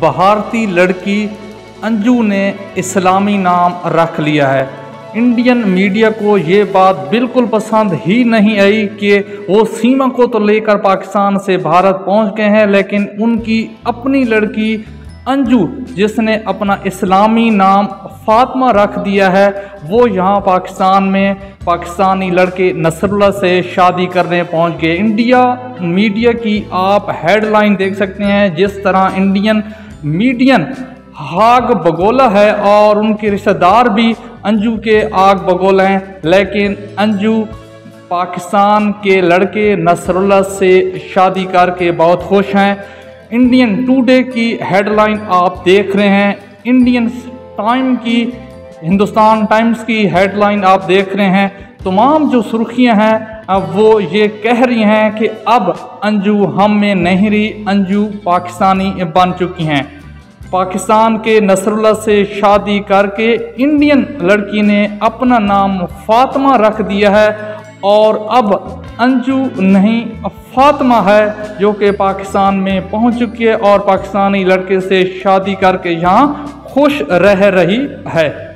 भारतीय लड़की अंजू ने इस्लामी नाम रख लिया है। इंडियन मीडिया को ये बात बिल्कुल पसंद ही नहीं आई कि वो सीमा को तो लेकर पाकिस्तान से भारत पहुंच गए हैं, लेकिन उनकी अपनी लड़की अंजू जिसने अपना इस्लामी नाम फातिमा रख दिया है, वो यहाँ पाकिस्तान में पाकिस्तानी लड़के नसरुल्लाह से शादी करने पहुँच गए। इंडिया मीडिया की आप हेडलाइन देख सकते हैं, जिस तरह इंडियन मीडियन आग बगोला है और उनके रिश्तेदार भी अंजू के आग बगोला हैं, लेकिन अंजू पाकिस्तान के लड़के नसरुल्लाह से शादी करके बहुत खुश हैं। इंडियन टुडे की हेडलाइन आप देख रहे हैं, इंडियन टाइम की, हिंदुस्तान टाइम्स की हेडलाइन आप देख रहे हैं। तमाम जो सुर्खियां हैं अब वो ये कह रही हैं कि अब अंजू हम में नहीं रही, अंजू पाकिस्तानी बन चुकी हैं। पाकिस्तान के नसरुल्लाह से शादी करके इंडियन लड़की ने अपना नाम फातिमा रख दिया है और अब अंजू नहीं फातिमा है जो कि पाकिस्तान में पहुंच चुकी है और पाकिस्तानी लड़के से शादी करके यहाँ खुश रह रही है।